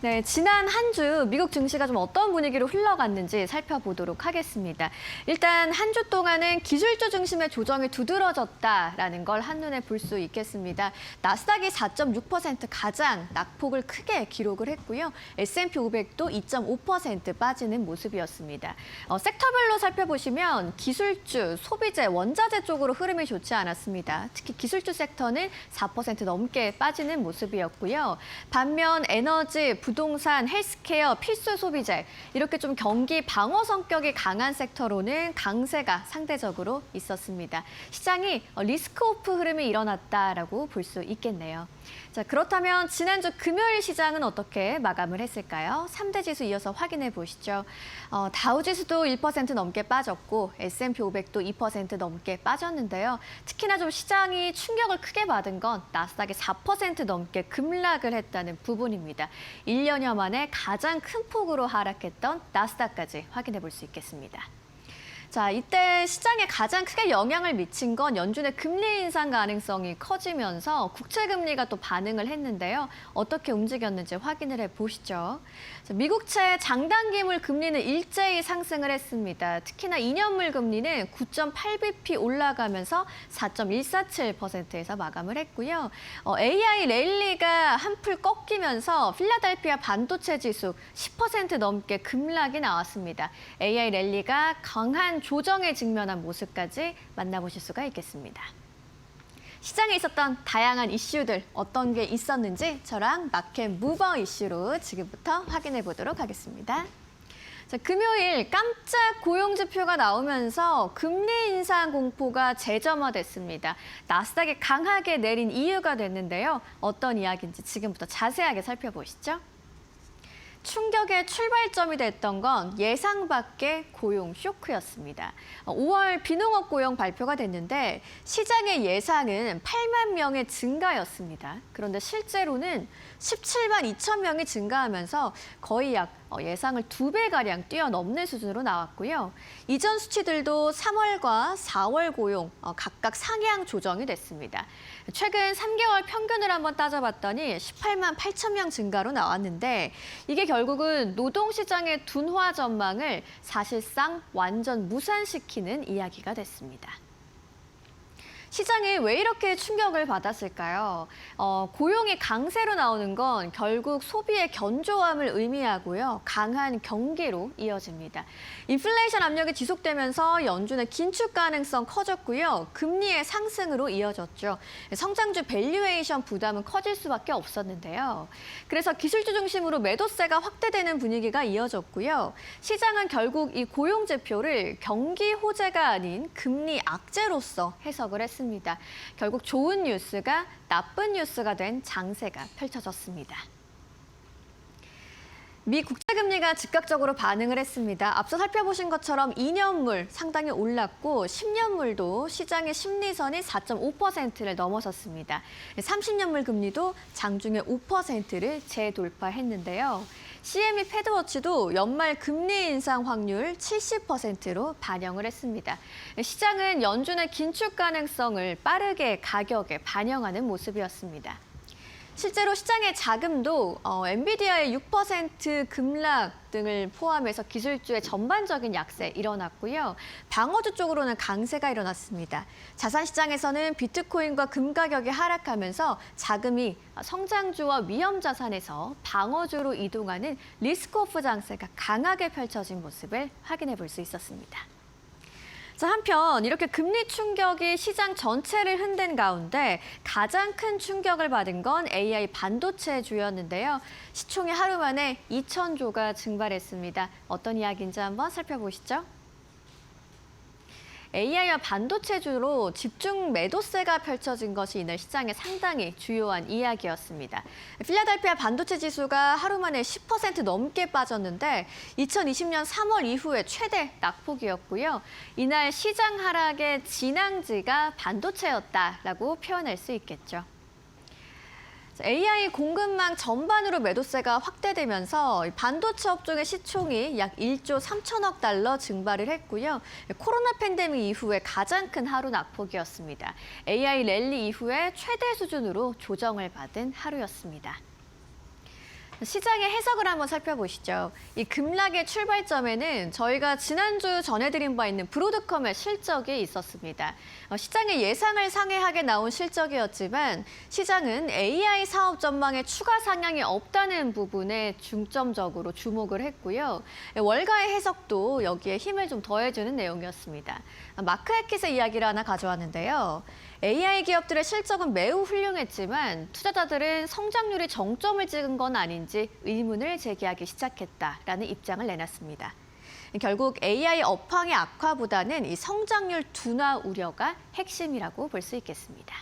네, 지난 한 주 미국 증시가 좀 어떤 분위기로 흘러갔는지 살펴보도록 하겠습니다. 일단 한 주 동안은 기술주 중심의 조정이 두드러졌다라는 걸 한눈에 볼 수 있겠습니다. 나스닥이 4.6% 가장 낙폭을 크게 기록을 했고요. S&P 500도 2.5% 빠지는 모습이었습니다. 섹터별로 살펴보시면 기술주, 소비재, 원자재 쪽으로 흐름이 좋지 않았습니다. 특히 기술주 섹터는 4% 넘게 빠지는 모습이었고요. 반면 에너지, 부동산, 헬스케어, 필수 소비재 이렇게 좀 경기 방어 성격이 강한 섹터로는 강세가 상대적으로 있었습니다. 시장이 리스크오프 흐름이 일어났다라고 볼 수 있겠네요. 자, 그렇다면 지난주 금요일 시장은 어떻게 마감을 했을까요? 3대 지수 이어서 확인해 보시죠. 다우지수도 1% 넘게 빠졌고 S&P 500도 2% 넘게 빠졌는데요. 특히나 좀 시장이 충격을 크게 받은 건 나스닥이 4% 넘게 급락을 했다는 부분입니다. 1년여 만에 가장 큰 폭으로 하락했던 나스닥까지 확인해 볼 수 있겠습니다. 자, 이때 시장에 가장 크게 영향을 미친 건 연준의 금리 인상 가능성이 커지면서 국채 금리가 또 반응을 했는데요. 어떻게 움직였는지 확인을 해보시죠. 자, 미국채 장단기물 금리는 일제히 상승을 했습니다. 특히나 2년물 금리는 9.8bp 올라가면서 4.147%에서 마감을 했고요. AI 랠리가 한풀 꺾이면서 필라델피아 반도체 지수 10% 넘게 급락이 나왔습니다. AI 랠리가 강한 조정에 직면한 모습까지 만나보실 수가 있겠습니다. 시장에 있었던 다양한 이슈들 어떤 게 있었는지 저랑 마켓 무버 이슈로 지금부터 확인해 보도록 하겠습니다. 자, 금요일 깜짝 고용지표가 나오면서 금리 인상 공포가 재점화됐습니다. 나스닥이 강하게 내린 이유가 됐는데요. 어떤 이야기인지 지금부터 자세하게 살펴보시죠. 충격의 출발점이 됐던 건 예상 밖의 고용 쇼크였습니다. 5월 비농업 고용 발표가 됐는데 시장의 예상은 8만 명의 증가였습니다. 그런데 실제로는 17만 2천 명이 증가하면서 거의 약 예상을 2배가량 뛰어넘는 수준으로 나왔고요. 이전 수치들도 3월과 4월 고용 각각 상향 조정이 됐습니다. 최근 3개월 평균을 한번 따져봤더니 18만 8천 명 증가로 나왔는데 이게 결국은 노동시장의 둔화 전망을 사실상 완전 무산시키는 이야기가 됐습니다. 시장이 왜 이렇게 충격을 받았을까요? 고용이 강세로 나오는 건 결국 소비의 견조함을 의미하고요. 강한 경기로 이어집니다. 인플레이션 압력이 지속되면서 연준의 긴축 가능성 커졌고요. 금리의 상승으로 이어졌죠. 성장주 밸류에이션 부담은 커질 수밖에 없었는데요. 그래서 기술주 중심으로 매도세가 확대되는 분위기가 이어졌고요. 시장은 결국 이 고용 지표를 경기 호재가 아닌 금리 악재로서 해석을 했습니다. 결국 좋은 뉴스가 나쁜 뉴스가 된 장세가 펼쳐졌습니다. 미 국채금리가 즉각적으로 반응을 했습니다. 앞서 살펴보신 것처럼 2년물 상당히 올랐고 10년물도 시장의 심리선이 4.5%를 넘어섰습니다. 30년물 금리도 장중에 5%를 재돌파했는데요. CME 패드워치도 연말 금리 인상 확률 70%로 반영을 했습니다. 시장은 연준의 긴축 가능성을 빠르게 가격에 반영하는 모습이었습니다. 실제로 시장의 자금도 엔비디아의 6% 급락 등을 포함해서 기술주의 전반적인 약세 일어났고요. 방어주 쪽으로는 강세가 일어났습니다. 자산시장에서는 비트코인과 금 가격이 하락하면서 자금이 성장주와 위험자산에서 방어주로 이동하는 리스크오프 장세가 강하게 펼쳐진 모습을 확인해 볼 수 있었습니다. 자, 한편 이렇게 금리 충격이 시장 전체를 흔든 가운데 가장 큰 충격을 받은 건 AI 반도체주였는데요. 시총이 하루 만에 2,000조가 증발했습니다. 어떤 이야기인지 한번 살펴보시죠. AI와 반도체주로 집중 매도세가 펼쳐진 것이 이날 시장에 상당히 주요한 이야기였습니다. 필라델피아 반도체 지수가 하루 만에 10% 넘게 빠졌는데 2020년 3월 이후에 최대 낙폭이었고요. 이날 시장 하락의 진앙지가 반도체였다라고 표현할 수 있겠죠. AI 공급망 전반으로 매도세가 확대되면서 반도체 업종의 시총이 약 1조 3천억 달러 증발을 했고요. 코로나 팬데믹 이후에 가장 큰 하루 낙폭이었습니다. AI 랠리 이후에 최대 수준으로 조정을 받은 하루였습니다. 시장의 해석을 한번 살펴보시죠. 이 급락의 출발점에는 저희가 지난주 전해드린 바 있는 브로드컴의 실적이 있었습니다. 시장의 예상을 상회하게 나온 실적이었지만 시장은 AI 사업 전망에 추가 상향이 없다는 부분에 중점적으로 주목을 했고요. 월가의 해석도 여기에 힘을 좀 더해주는 내용이었습니다. 마크 해킷의 이야기를 하나 가져왔는데요. AI 기업들의 실적은 매우 훌륭했지만 투자자들은 성장률이 정점을 찍은 건 아닌지 의문을 제기하기 시작했다라는 입장을 내놨습니다. 결국 AI 업황의 악화보다는 이 성장률 둔화 우려가 핵심이라고 볼 수 있겠습니다.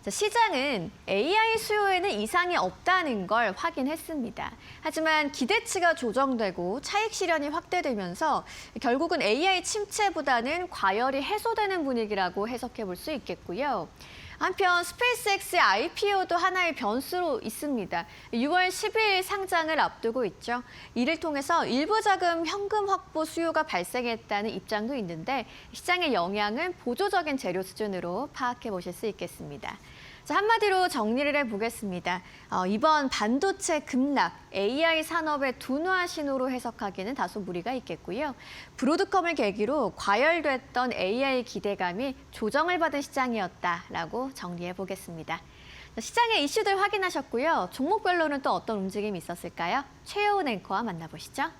시장은 AI 수요에는 이상이 없다는 걸 확인했습니다. 하지만 기대치가 조정되고 차익 실현이 확대되면서 결국은 AI 침체보다는 과열이 해소되는 분위기라고 해석해 볼 수 있겠고요. 한편 스페이스X의 IPO도 하나의 변수로 있습니다. 6월 10일 상장을 앞두고 있죠. 이를 통해서 일부 자금 현금 확보 수요가 발생했다는 입장도 있는데 시장의 영향은 보조적인 재료 수준으로 파악해 보실 수 있겠습니다. 자, 한마디로 정리를 해보겠습니다. 이번 반도체 급락, AI 산업의 둔화 신호로 해석하기는 다소 무리가 있겠고요. 브로드컴을 계기로 과열됐던 AI 기대감이 조정을 받은 시장이었다라고 정리해보겠습니다. 시장의 이슈들 확인하셨고요. 종목별로는 또 어떤 움직임이 있었을까요? 최여운 앵커와 만나보시죠.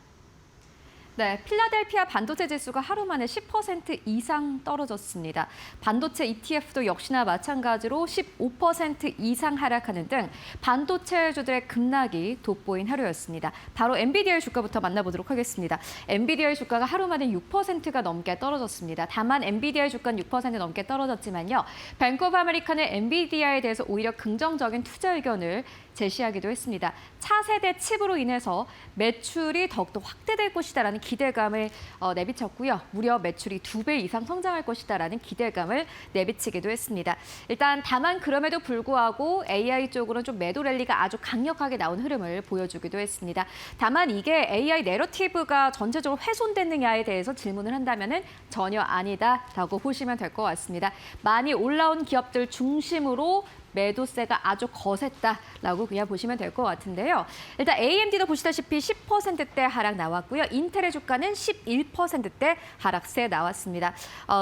네, 필라델피아 반도체 지수가 하루 만에 10% 이상 떨어졌습니다. 반도체 ETF도 역시나 마찬가지로 15% 이상 하락하는 등 반도체주들의 급락이 돋보인 하루였습니다. 바로 엔비디아의 주가부터 만나보도록 하겠습니다. 엔비디아의 주가가 하루 만에 6%가 넘게 떨어졌습니다. 다만 엔비디아의 주가는 6% 넘게 떨어졌지만요. 뱅크 오브 아메리카는 엔비디아에 대해서 오히려 긍정적인 투자 의견을 제시하기도 했습니다. 차세대 칩으로 인해서 매출이 더욱더 확대될 것이다라는 기대감을 내비쳤고요. 무려 매출이 2배 이상 성장할 것이다라는 기대감을 내비치기도 했습니다. 일단 다만 그럼에도 불구하고 AI 쪽으로는 좀 매도 랠리가 아주 강력하게 나온 흐름을 보여주기도 했습니다. 다만 이게 AI 내러티브가 전체적으로 훼손됐느냐에 대해서 질문을 한다면은 전혀 아니다라고 보시면 될 것 같습니다. 많이 올라온 기업들 중심으로 매도세가 아주 거셌다라고 그냥 보시면 될 것 같은데요. 일단 AMD도 보시다시피 10%대 하락 나왔고요. 인텔의 주가는 11%대 하락세 나왔습니다.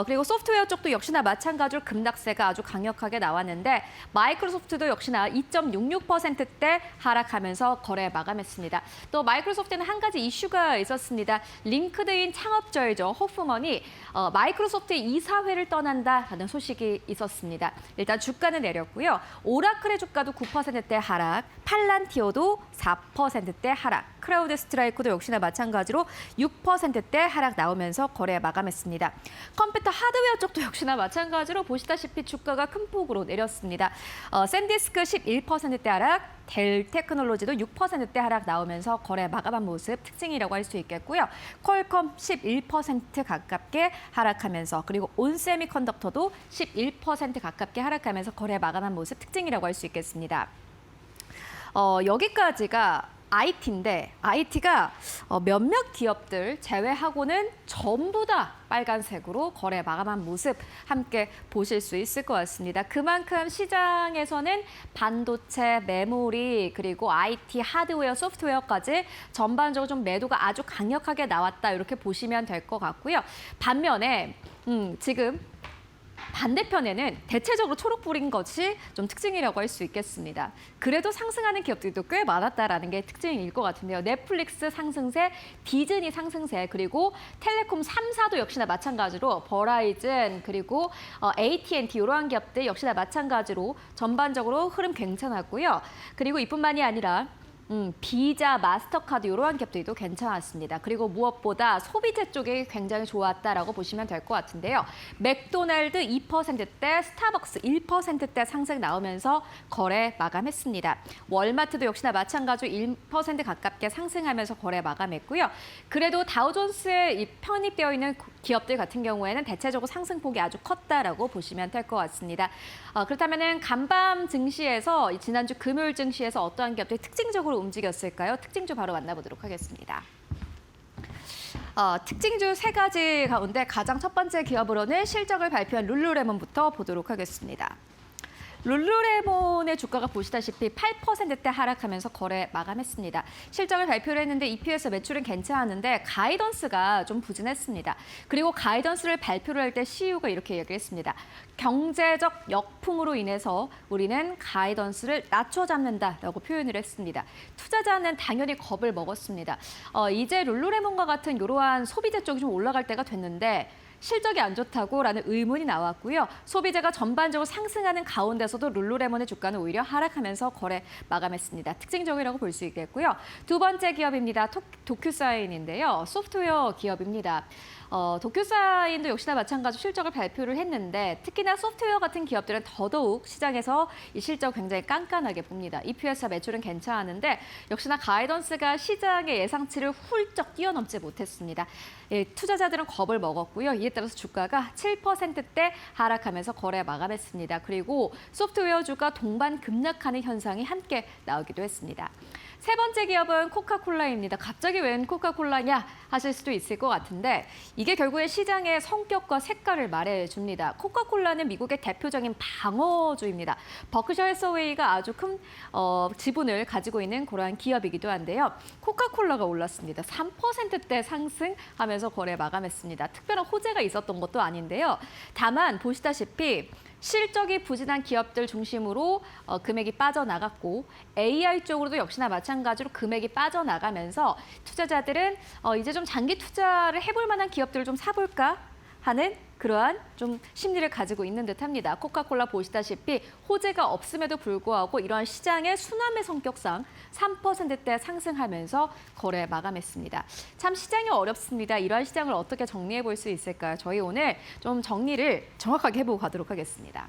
그리고 소프트웨어 쪽도 역시나 마찬가지로 급락세가 아주 강력하게 나왔는데 마이크로소프트도 역시나 2.66%대 하락하면서 거래 마감했습니다. 또 마이크로소프트는 한 가지 이슈가 있었습니다. 링크드인 창업자이죠. 호프먼이 마이크로소프트의 이사회를 떠난다라는 소식이 있었습니다. 일단 주가는 내렸고요. 오라클의 주가도 9%대 하락, 팔란티오도 4%대 하락, 크라우드 스트라이크도 역시나 마찬가지로 6%대 하락 나오면서 거래 마감했습니다. 컴퓨터 하드웨어 쪽도 역시나 마찬가지로 보시다시피 주가가 큰 폭으로 내렸습니다. 샌디스크 11%대 하락, 델 테크놀로지도 6%대 하락 나오면서 거래 마감한 모습 특징이라고 할 수 있겠고요. 퀄컴 11% 가깝게 하락하면서 그리고 온세미컨덕터도 11% 가깝게 하락하면서 거래 마감한 모습 특징이라고 할 수 있겠습니다. 여기까지가 IT인데 IT가 몇몇 기업들 제외하고는 전부 다 빨간색으로 거래 마감한 모습 함께 보실 수 있을 것 같습니다. 그만큼 시장에서는 반도체, 메모리, 그리고 IT, 하드웨어, 소프트웨어까지 전반적으로 좀 매도가 아주 강력하게 나왔다 이렇게 보시면 될 것 같고요. 반면에 지금 반대편에는 대체적으로 초록불인 것이 좀 특징이라고 할 수 있겠습니다. 그래도 상승하는 기업들도 꽤 많았다라는 게 특징일 것 같은데요. 넷플릭스 상승세, 디즈니 상승세, 그리고 텔레콤 3사도 역시나 마찬가지로 버라이즌, 그리고 AT&T 이러한 기업들 역시나 마찬가지로 전반적으로 흐름 괜찮았고요. 그리고 이뿐만이 아니라 비자, 마스터카드 이러한 갭들도 괜찮았습니다. 그리고 무엇보다 소비재 쪽이 굉장히 좋았다라고 보시면 될 것 같은데요. 맥도날드 2%대, 스타벅스 1%대 상승 나오면서 거래 마감했습니다. 월마트도 역시나 마찬가지로 1% 가깝게 상승하면서 거래 마감했고요. 그래도 다우존스에 편입되어 있는 기업들 같은 경우에는 대체적으로 상승폭이 아주 컸다라고 보시면 될 것 같습니다. 그렇다면 간밤 증시에서 지난주 금요일 증시에서 어떠한 기업들이 특징적으로 움직였을까요? 특징주 바로 만나보도록 하겠습니다. 특징주 세 가지 가운데 가장 첫 번째 기업으로는 실적을 발표한 룰루레몬부터 보도록 하겠습니다. 룰루레몬의 주가가 보시다시피 8%대 하락하면서 거래 마감했습니다. 실적을 발표를 했는데 EPS 매출은 괜찮았는데 가이던스가 좀 부진했습니다. 그리고 가이던스를 발표를 할 때 CEO가 이렇게 얘기했습니다. 경제적 역풍으로 인해서 우리는 가이던스를 낮춰 잡는다라고 표현을 했습니다. 투자자는 당연히 겁을 먹었습니다. 이제 룰루레몬과 같은 이러한 소비재 쪽이 좀 올라갈 때가 됐는데 실적이 안 좋다고라는 의문이 나왔고요. 소비재가 전반적으로 상승하는 가운데서도 룰루레몬의 주가는 오히려 하락하면서 거래 마감했습니다. 특징적이라고 볼 수 있겠고요. 두 번째 기업입니다. 도큐사인인데요. 소프트웨어 기업입니다. 도큐사인도 역시나 마찬가지로 실적을 발표를 했는데 특히나 소프트웨어 같은 기업들은 더더욱 시장에서 이 실적 굉장히 깐깐하게 봅니다. EPS와 매출은 괜찮았는데 역시나 가이던스가 시장의 예상치를 훌쩍 뛰어넘지 못했습니다. 예, 투자자들은 겁을 먹었고요. 이에 따라서 주가가 7%대 하락하면서 거래 마감했습니다. 그리고 소프트웨어 주가 동반 급락하는 현상이 함께 나오기도 했습니다. 세 번째 기업은 코카콜라입니다. 갑자기 웬 코카콜라냐 하실 수도 있을 것 같은데 이게 결국에 시장의 성격과 색깔을 말해줍니다. 코카콜라는 미국의 대표적인 방어주입니다. 버크셔 해서웨이가 아주 큰 지분을 가지고 있는 그러한 기업이기도 한데요. 코카콜라가 올랐습니다. 3%대 상승하면서 거래 마감했습니다. 특별한 호재가 있었던 것도 아닌데요. 다만 보시다시피 실적이 부진한 기업들 중심으로 금액이 빠져나갔고 AI 쪽으로도 역시나 마찬가지로 금액이 빠져나가면서 투자자들은 이제 좀 장기 투자를 해볼 만한 기업들을 좀 사볼까 하는 그러한 좀 심리를 가지고 있는 듯합니다. 코카콜라 보시다시피 호재가 없음에도 불구하고 이러한 시장의 순환의 성격상 3%대 상승하면서 거래 마감했습니다. 참 시장이 어렵습니다. 이러한 시장을 어떻게 정리해 볼 수 있을까요? 저희 오늘 좀 정리를 정확하게 해보고 가도록 하겠습니다.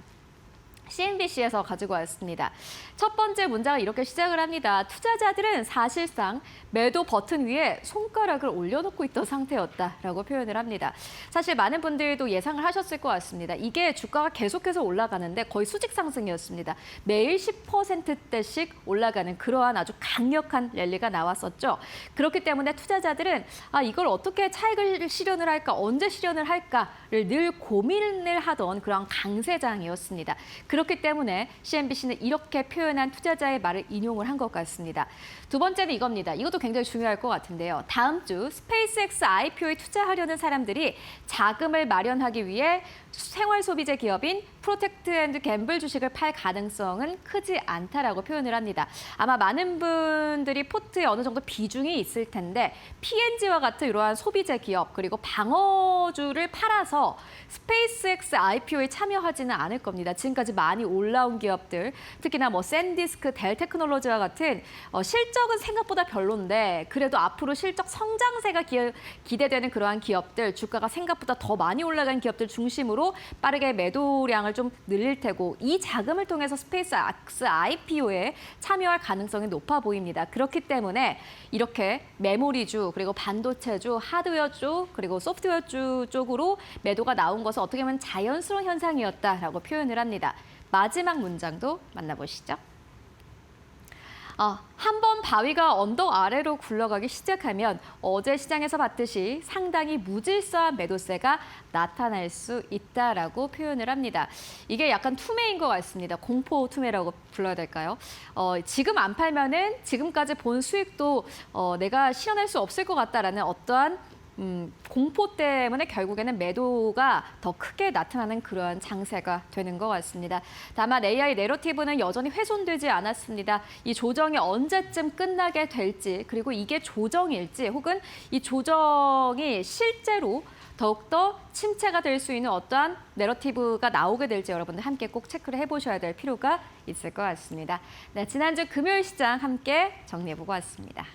CNBC에서 가지고 왔습니다. 첫 번째 문장은 이렇게 시작을 합니다. 투자자들은 사실상 매도 버튼 위에 손가락을 올려놓고 있던 상태였다라고 표현을 합니다. 사실 많은 분들도 예상을 하셨을 것 같습니다. 이게 주가가 계속해서 올라가는데 거의 수직 상승이었습니다. 매일 10%대씩 올라가는 그러한 아주 강력한 랠리가 나왔었죠. 그렇기 때문에 투자자들은 이걸 어떻게 차익을 실현을 할까, 언제 실현을 할까를 늘 고민을 하던 그런 강세장이었습니다. 그렇기 때문에 CNBC는 이렇게 표현한 투자자의 말을 인용을 한 것 같습니다. 두 번째는 이겁니다. 이것도 굉장히 중요할 것 같은데요. 다음 주 스페이스X IPO에 투자하려는 사람들이 자금을 마련하기 위해 생활 소비재 기업인 프로텍트 앤드 갬블 주식을 팔 가능성은 크지 않다라고 표현을 합니다. 아마 많은 분들이 포트에 어느 정도 비중이 있을 텐데 P&G와 같은 이러한 소비재 기업 그리고 방어주를 팔아서 스페이스X IPO에 참여하지는 않을 겁니다. 지금까지 많이 올라온 기업들, 특히나 샌디스크, 델 테크놀로지와 같은 실적은 생각보다 별론데 그래도 앞으로 실적 성장세가 기대되는 그러한 기업들, 주가가 생각보다 더 많이 올라간 기업들 중심으로 빠르게 매도량을 좀 늘릴 테고 이 자금을 통해서 스페이스X IPO에 참여할 가능성이 높아 보입니다. 그렇기 때문에 이렇게 메모리주, 그리고 반도체주, 하드웨어주, 그리고 소프트웨어주 쪽으로 매도가 나온 것은 어떻게 보면 자연스러운 현상이었다라고 표현을 합니다. 마지막 문장도 만나보시죠. 한번 바위가 언덕 아래로 굴러가기 시작하면 어제 시장에서 봤듯이 상당히 무질서한 매도세가 나타날 수 있다라고 표현을 합니다. 이게 약간 투매인 것 같습니다. 공포 투매라고 불러야 될까요? 지금 안 팔면은 지금까지 본 수익도 내가 실현할 수 없을 것 같다라는 어떠한 공포 때문에 결국에는 매도가 더 크게 나타나는 그러한 장세가 되는 것 같습니다. 다만 AI 내러티브는 여전히 훼손되지 않았습니다. 이 조정이 언제쯤 끝나게 될지, 그리고 이게 조정일지 혹은 이 조정이 실제로 더욱더 침체가 될 수 있는 어떠한 내러티브가 나오게 될지 여러분들 함께 꼭 체크를 해보셔야 될 필요가 있을 것 같습니다. 네, 지난주 금요일 시장 함께 정리해보고 왔습니다.